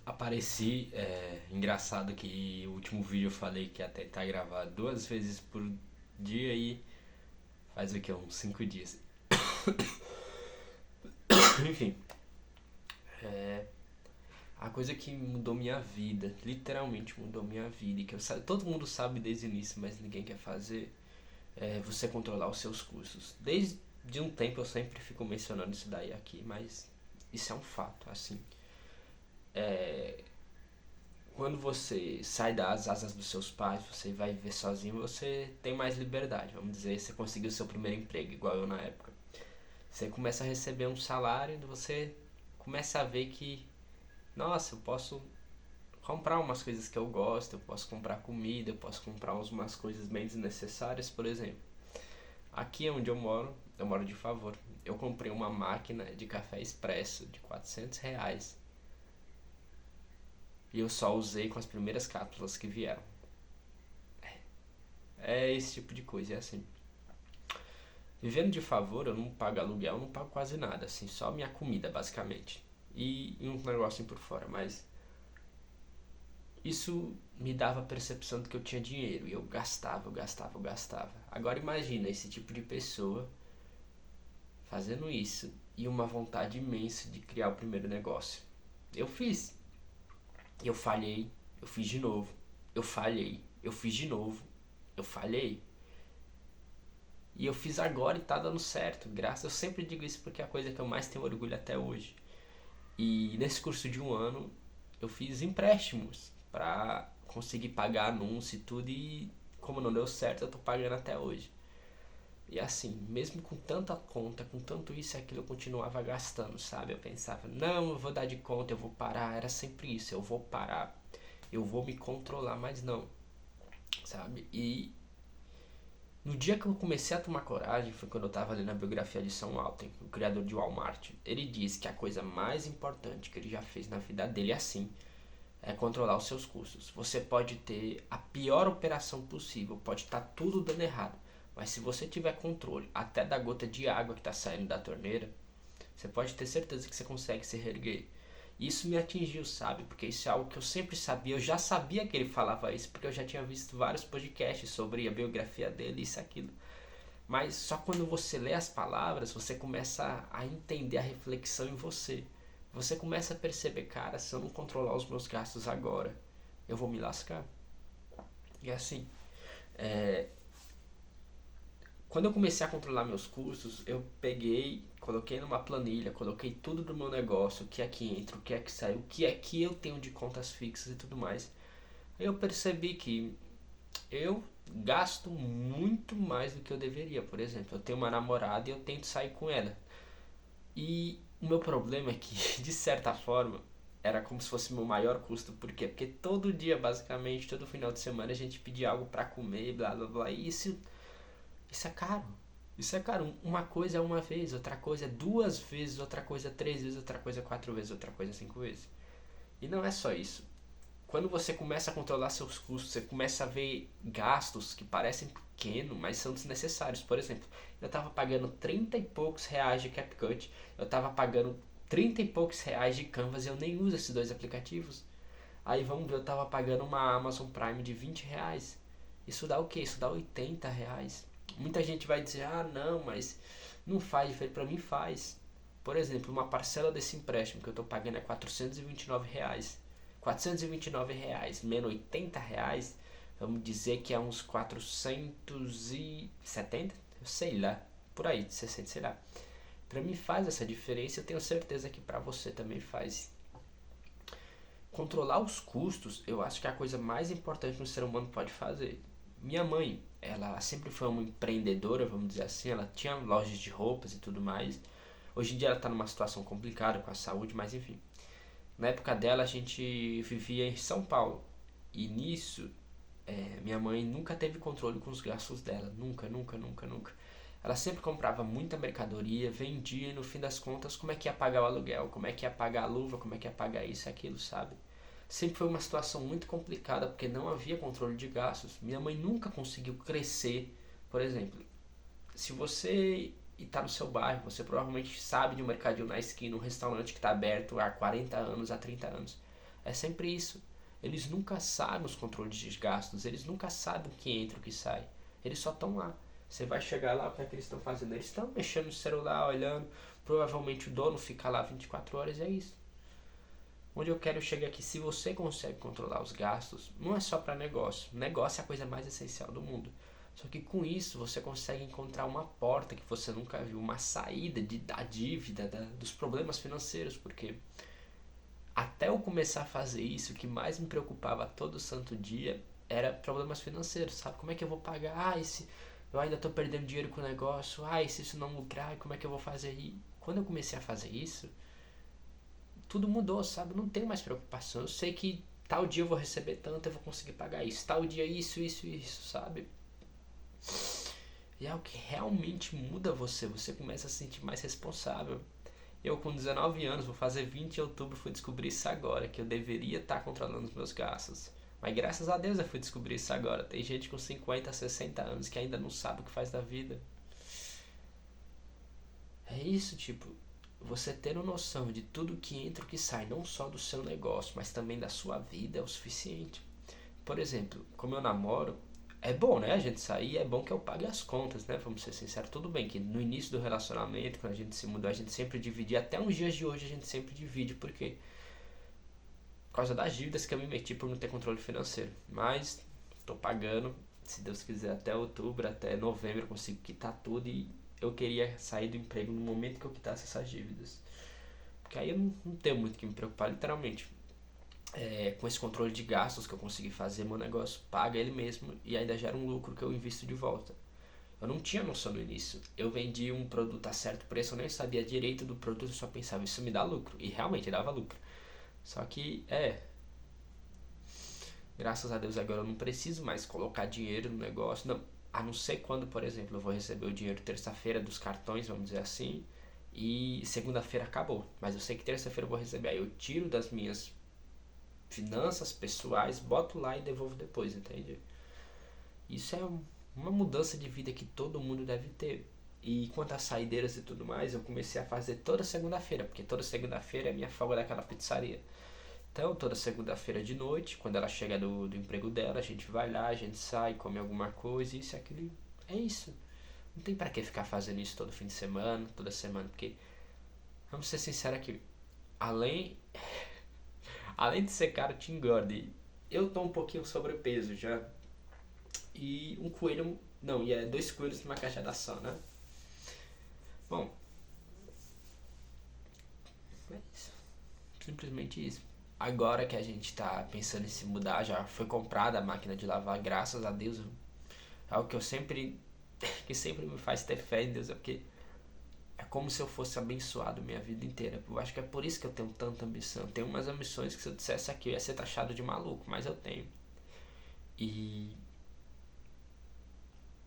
Apareci, engraçado que o último vídeo eu falei que ia tentar gravar 2 vezes por dia e faz o que, uns 5 dias. Enfim, a coisa que mudou minha vida, literalmente mudou minha vida, e que todo mundo sabe desde o início, mas ninguém quer fazer, é você controlar os seus custos. Desde um tempo eu sempre fico mencionando isso daí aqui, mas isso é um fato, assim. Quando você sai das asas dos seus pais, você vai viver sozinho, você tem mais liberdade. Vamos dizer, você conseguiu seu primeiro emprego, igual eu na época. Você começa a receber um salário e você começa a ver que, nossa, eu posso comprar umas coisas que eu gosto, eu posso comprar comida, eu posso comprar umas coisas bem desnecessárias, por exemplo. Aqui onde eu moro de favor. Eu comprei uma máquina de café expresso de R$ 400 e eu só usei com as primeiras cápsulas que vieram. É esse tipo de coisa, é assim. Vivendo de favor, eu não pago aluguel, eu não pago quase nada, assim, só minha comida, basicamente. E um negocinho por fora, mas isso me dava a percepção de que eu tinha dinheiro e eu gastava, eu gastava, eu gastava. Agora imagina esse tipo de pessoa fazendo isso e uma vontade imensa de criar o primeiro negócio. Eu fiz, eu falhei, eu fiz de novo, eu falhei, eu fiz de novo, eu falhei. E eu fiz agora e tá dando certo. Graças, eu sempre digo isso porque é a coisa que eu mais tenho orgulho até hoje. E nesse curso de um ano eu fiz empréstimos pra conseguir pagar anúncio e tudo, e como não deu certo, eu tô pagando até hoje. E assim, mesmo com tanta conta, com tanto isso e aquilo, eu continuava gastando, sabe? Eu pensava, não, eu vou dar de conta, eu vou parar. Era sempre isso, eu vou parar, eu vou me controlar, mas não, sabe? E no dia que eu comecei a tomar coragem foi quando eu estava lendo a biografia de Sam Walton, o criador de Walmart. Ele diz que a coisa mais importante que ele já fez na vida dele é assim, é controlar os seus custos. Você pode ter a pior operação possível, pode estar tudo dando errado, mas se você tiver controle até da gota de água que está saindo da torneira, você pode ter certeza que você consegue se reerguer. Isso me atingiu, sabe? Porque isso é algo que eu sempre sabia. Eu já sabia que ele falava isso, porque eu já tinha visto vários podcasts sobre a biografia dele, isso e aquilo. Mas só quando você lê as palavras, você começa a entender a reflexão em você. Você começa a perceber, cara, se eu não controlar os meus gastos agora, eu vou me lascar. E assim, quando eu comecei a controlar meus custos, eu peguei, coloquei numa planilha, coloquei tudo do meu negócio, o que é que entra, o que é que sai, o que é que eu tenho de contas fixas e tudo mais. Eu percebi que eu gasto muito mais do que eu deveria. Por exemplo, eu tenho uma namorada e eu tento sair com ela. E o meu problema é que, de certa forma, era como se fosse o meu maior custo. Por quê? Porque todo dia, basicamente, todo final de semana, a gente pedia algo pra comer, blá blá blá. E isso é caro. Isso é caro. Uma coisa é uma vez, outra coisa é 2 vezes, outra coisa é 3 vezes, outra coisa é 4 vezes, outra coisa é 5 vezes. E não é só isso. Quando você começa a controlar seus custos, você começa a ver gastos que parecem pequenos, mas são desnecessários. Por exemplo, eu estava pagando 30 e poucos reais de CapCut, eu estava pagando 30 e poucos reais de Canvas e eu nem uso esses dois aplicativos. Aí vamos ver, eu estava pagando uma Amazon Prime de 20 reais. Isso dá o quê? Isso dá 80 reais. Muita gente vai dizer, ah não, mas não faz diferença. Para mim faz. Por exemplo, uma parcela desse empréstimo que eu estou pagando é R$ 429. R$ 429 menos R$ 80, vamos dizer que é uns 470, eu sei lá, por aí, 60, sei lá. Pra mim faz essa diferença, eu tenho certeza que pra você também faz. Controlar os custos, eu acho que é a coisa mais importante que um ser humano pode fazer. Minha mãe, ela sempre foi uma empreendedora, vamos dizer assim, ela tinha lojas de roupas e tudo mais. Hoje em dia ela tá numa situação complicada com a saúde, mas enfim. Na época dela a gente vivia em São Paulo. E nisso, minha mãe nunca teve controle com os gastos dela. Nunca, nunca, nunca, nunca. Ela sempre comprava muita mercadoria, vendia e no fim das contas, como é que ia pagar o aluguel? Como é que ia pagar a luva? Como é que ia pagar isso e aquilo, sabe? Sempre foi uma situação muito complicada porque não havia controle de gastos. Minha mãe nunca conseguiu crescer. Por exemplo, se você está no seu bairro, você provavelmente sabe de um mercadinho na esquina, um restaurante que está aberto há 40 anos, há 30 anos. É sempre isso. Eles nunca sabem os controles de gastos, eles nunca sabem o que entra e o que sai. Eles só estão lá. Você vai chegar lá, o que é que eles estão fazendo? Eles estão mexendo no celular, olhando. Provavelmente o dono fica lá 24 horas, é isso. Onde eu quero chegar aqui, se você consegue controlar os gastos, não é só para negócio. Negócio é a coisa mais essencial do mundo. Só que com isso você consegue encontrar uma porta que você nunca viu, uma saída da dívida, dos problemas financeiros, porque até eu começar a fazer isso, o que mais me preocupava todo santo dia era problemas financeiros, sabe? Como é que eu vou pagar? Ah, se eu ainda estou perdendo dinheiro com o negócio. Ah, e se isso não lucrar, como é que eu vou fazer? E quando eu comecei a fazer isso, tudo mudou, sabe? Não tenho mais preocupação. Eu sei que tal dia eu vou receber tanto, eu vou conseguir pagar isso. Tal dia isso, sabe? E é o que realmente muda você. Você começa a se sentir mais responsável. Eu com 19 anos, vou fazer 20 em outubro, fui descobrir isso agora, que eu deveria estar controlando os meus gastos. Mas graças a Deus eu fui descobrir isso agora. Tem gente com 50, 60 anos que ainda não sabe o que faz da vida. É isso, tipo, você ter noção de tudo que entra e que sai, não só do seu negócio, mas também da sua vida, é o suficiente. Por exemplo, como eu namoro, é bom, né? A gente sair, é bom que eu pague as contas, né? Vamos ser sinceros, tudo bem que no início do relacionamento, quando a gente se mudou, a gente sempre dividia, até uns dias de hoje a gente sempre divide, porque por causa das dívidas que eu me meti por não ter controle financeiro. Mas tô pagando, se Deus quiser, até outubro, até novembro eu consigo quitar tudo e eu queria sair do emprego no momento que eu quitasse essas dívidas. Porque aí eu não tenho muito que me preocupar, literalmente. Com esse controle de gastos que eu consegui fazer, meu negócio paga ele mesmo e ainda gera um lucro que eu invisto de volta. Eu não tinha noção no início. Eu vendi um produto a certo preço, eu nem sabia direito do produto, eu só pensava, isso me dá lucro. E realmente dava lucro. Só que, graças a Deus agora eu não preciso mais colocar dinheiro no negócio. Não, a não ser quando, por exemplo, eu vou receber o dinheiro terça-feira dos cartões, vamos dizer assim, e segunda-feira acabou. Mas eu sei que terça-feira eu vou receber. Aí eu tiro das minhas finanças pessoais, boto lá e devolvo depois, entende? Isso é uma mudança de vida que todo mundo deve ter. E quanto às saideiras e tudo mais, eu comecei a fazer toda segunda-feira, porque toda segunda-feira é minha folga daquela pizzaria. Então, toda segunda-feira de noite, quando ela chega do emprego dela, a gente vai lá, a gente sai, come alguma coisa, isso e aquilo. É isso. Não tem pra que ficar fazendo isso todo fim de semana, toda semana, porque, vamos ser sinceros aqui, além, além de ser caro, te engorda. E eu tô um pouquinho sobrepeso já. E um coelho, não, e é dois coelhos numa caixa só, né? Bom, é isso. Simplesmente isso. Agora que a gente tá pensando em se mudar, já foi comprada a máquina de lavar, graças a Deus. É algo que eu sempre, que sempre me faz ter fé em Deus, é porque é como se eu fosse abençoado minha vida inteira. Eu acho que é por isso que eu tenho tanta ambição. Eu tenho umas ambições que se eu dissesse aqui eu ia ser taxado de maluco, mas eu tenho. E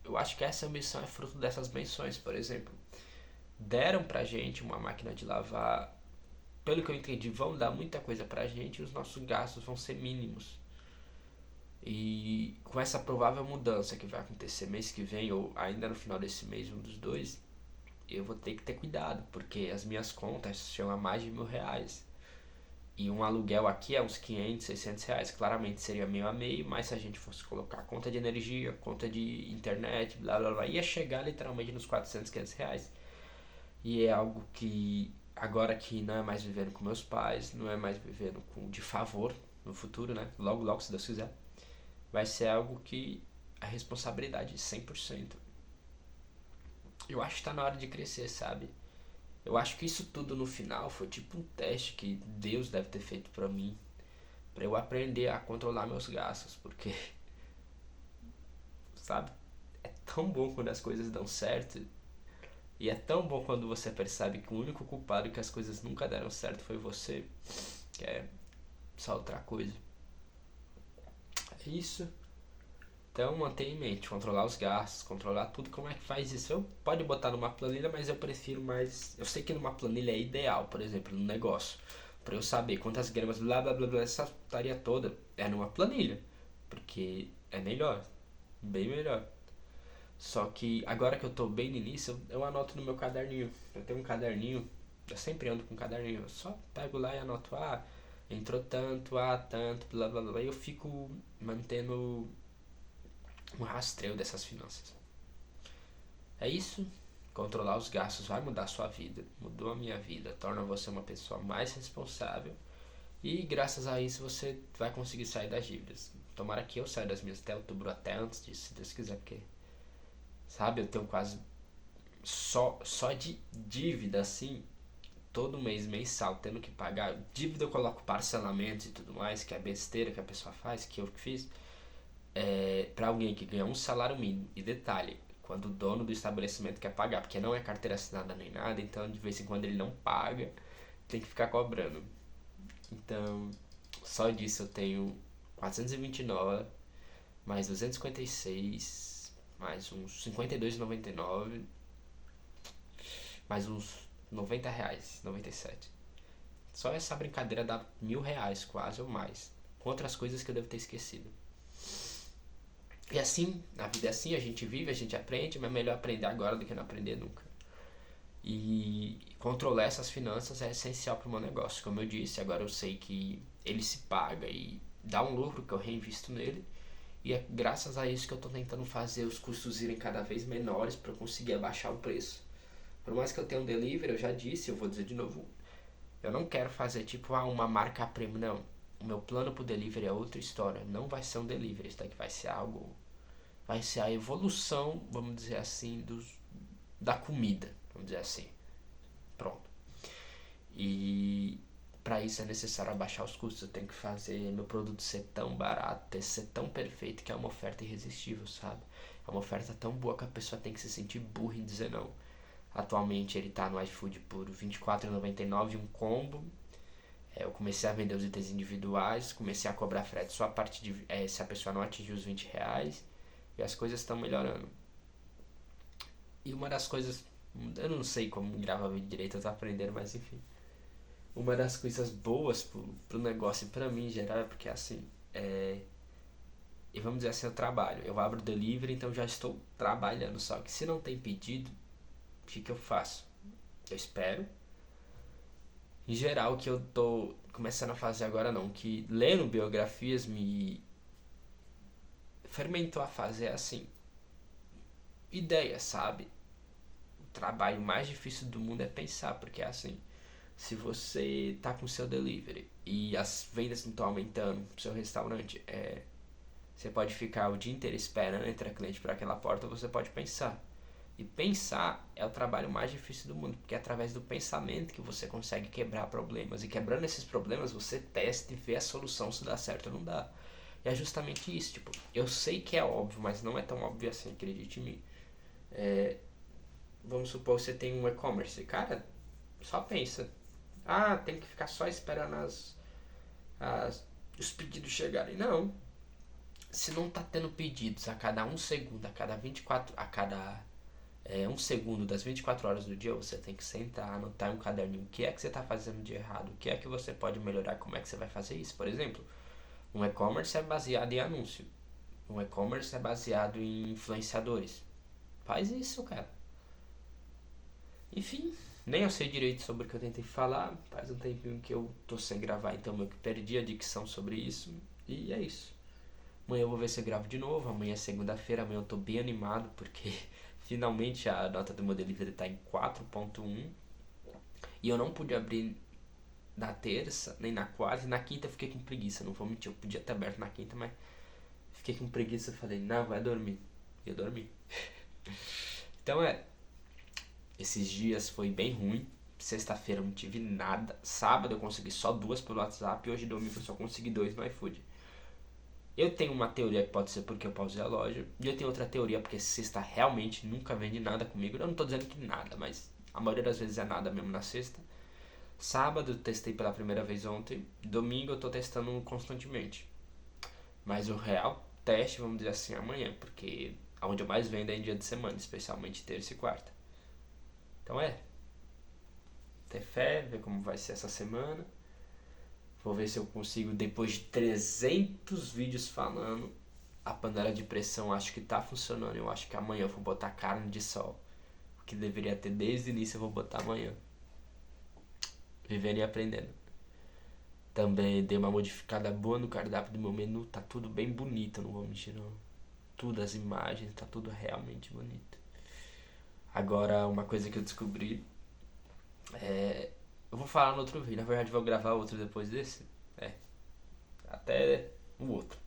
eu acho que essa ambição é fruto dessas benções, por exemplo. Deram pra gente uma máquina de lavar, pelo que eu entendi, vão dar muita coisa pra gente e os nossos gastos vão ser mínimos. E com essa provável mudança que vai acontecer mês que vem, ou ainda no final desse mês, um dos dois, eu vou ter que ter cuidado, porque as minhas contas chegam a mais de R$ 1.000. E um aluguel aqui é uns 500, R$ 600. Claramente seria meio a meio, mas se a gente fosse colocar conta de energia, conta de internet, blá blá blá, ia chegar literalmente nos 400, R$ 500. E é algo que agora que não é mais vivendo com meus pais, não é mais vivendo de favor no futuro, né? Logo, logo, se Deus quiser, vai ser algo que a responsabilidade 100%. Eu acho que tá na hora de crescer, sabe? Eu acho que isso tudo no final foi tipo um teste que Deus deve ter feito pra mim, pra eu aprender a controlar meus gastos, porque, sabe? É tão bom quando as coisas dão certo. E é tão bom quando você percebe que o único culpado que as coisas nunca deram certo foi você, que é só outra coisa. É isso. Então mantenha em mente, controlar os gastos, controlar tudo. Como é que faz isso? Eu pode botar numa planilha, mas eu prefiro mais. Eu sei que numa planilha é ideal, por exemplo, no negócio. Pra eu saber quantas gramas, blá blá blá blá, essa putaria toda é numa planilha. Porque é melhor, bem melhor. Só que agora que eu tô bem no início, eu anoto no meu caderninho. Eu tenho um caderninho, eu sempre ando com um caderninho. Eu só pego lá e anoto, entrou tanto, tanto, blá blá blá, e eu fico mantendo um rastreio dessas finanças. É isso. Controlar os gastos vai mudar a sua vida, mudou a minha vida, torna você uma pessoa mais responsável e graças a isso você vai conseguir sair das dívidas. Tomara que eu saia das minhas até outubro, até antes disso, se Deus quiser, porque, sabe, eu tenho quase só de dívida assim, todo mês mensal, tendo que pagar. Dívida eu coloco parcelamentos e tudo mais, que é besteira que a pessoa faz, que eu fiz. Para alguém que ganha um salário mínimo, e detalhe, quando o dono do estabelecimento quer pagar, porque não é carteira assinada nem nada, então de vez em quando ele não paga, tem que ficar cobrando. Então, só disso eu tenho 429, mais 256, mais uns 52,99, mais uns R$ 90, 97. Só essa brincadeira dá R$ 1.000 quase ou mais, com outras coisas que eu devo ter esquecido. E assim, a vida é assim, a gente vive, a gente aprende, mas é melhor aprender agora do que não aprender nunca. E controlar essas finanças é essencial para o meu negócio. Como eu disse, agora eu sei que ele se paga e dá um lucro que eu reinvisto nele. E é graças a isso que eu estou tentando fazer os custos irem cada vez menores para eu conseguir abaixar o preço. Por mais que eu tenha um delivery, eu já disse, eu vou dizer de novo, eu não quero fazer tipo uma marca premium, não. O meu plano pro delivery é outra história. Não vai ser um delivery, isso daqui vai ser algo... Vai ser a evolução, vamos dizer assim, da comida, vamos dizer assim. Pronto. E para isso é necessário abaixar os custos. Eu tenho que fazer meu produto ser tão barato, ser tão perfeito que é uma oferta irresistível, sabe? É uma oferta tão boa que a pessoa tem que se sentir burra em dizer não. Atualmente ele tá no iFood por R$ 24,99 um combo. Eu comecei a vender os itens individuais, comecei a cobrar frete só a partir de se a pessoa não atingir os R$ 20. E as coisas estão melhorando. E uma das coisas, eu não sei como gravar vídeo direito, eu tô aprendendo, mas enfim. Uma das coisas boas pro negócio e pra mim em geral é porque assim, e vamos dizer assim, eu trabalho. Eu abro o delivery, então já estou trabalhando. Só que se não tem pedido, o que eu faço? Eu espero. Em geral, o que eu tô começando a fazer agora não, que lendo biografias me fermentou a fazer assim, ideia, sabe? O trabalho mais difícil do mundo é pensar, porque é assim, se você tá com seu delivery e as vendas não estão aumentando pro seu restaurante, você pode ficar o dia inteiro esperando entrar cliente por aquela porta, ou você pode pensar. E pensar é o trabalho mais difícil do mundo, porque é através do pensamento que você consegue quebrar problemas. E quebrando esses problemas, você testa e vê a solução se dá certo ou não dá. E é justamente isso, tipo, eu sei que é óbvio, mas não é tão óbvio assim, acredite em mim. Vamos supor que você tem um e-commerce, cara, só pensa. Tem que ficar só esperando os pedidos chegarem. Não. Se não tá tendo pedidos a cada 1 segundo, a cada 24, a cada 1 segundo das 24 horas do dia, você tem que sentar, anotar em um caderninho o que é que você está fazendo de errado, o que é que você pode melhorar, como é que você vai fazer isso. Por exemplo, um e-commerce é baseado em anúncio, um e-commerce é baseado em influenciadores. Faz isso, cara. Enfim, nem eu sei direito sobre o que eu tentei falar, faz um tempinho que eu tô sem gravar, então eu perdi a dicção sobre isso, e é isso. Amanhã eu vou ver se eu gravo de novo, amanhã é segunda-feira, amanhã eu tô bem animado, porque finalmente a nota do meu delivery tá em 4.1, e eu não pude abrir na terça, nem na quarta, e na quinta eu fiquei com preguiça, não vou mentir, eu podia ter aberto na quinta, mas fiquei com preguiça, falei, não, vai dormir, e eu dormi. Então esses dias foi bem ruim, sexta-feira eu não tive nada, sábado eu consegui só 2 pelo WhatsApp, e hoje domingo eu só consegui 2 no iFood. Eu tenho uma teoria que pode ser porque eu pausei a loja, e eu tenho outra teoria porque sexta realmente nunca vende nada comigo. Eu não tô dizendo que nada, mas a maioria das vezes é nada mesmo na sexta. Sábado eu testei pela primeira vez ontem, domingo eu tô testando constantemente. Mas o real teste, vamos dizer assim, é amanhã, porque onde eu mais vendo é em dia de semana, especialmente terça e quarta. Então ter fé, ver como vai ser essa semana. Vou ver se eu consigo, depois de 300 vídeos falando, a panela de pressão acho que tá funcionando. Eu acho que amanhã eu vou botar carne de sol. O que deveria ter desde o início eu vou botar amanhã. Vivendo e aprendendo. Também dei uma modificada boa no cardápio do meu menu, tá tudo bem bonito, não vou mentir não. Tudo, as imagens, tá tudo realmente bonito. Agora, uma coisa que eu descobri é. Eu vou falar no outro vídeo, na verdade vou gravar outro depois desse. É, até o outro.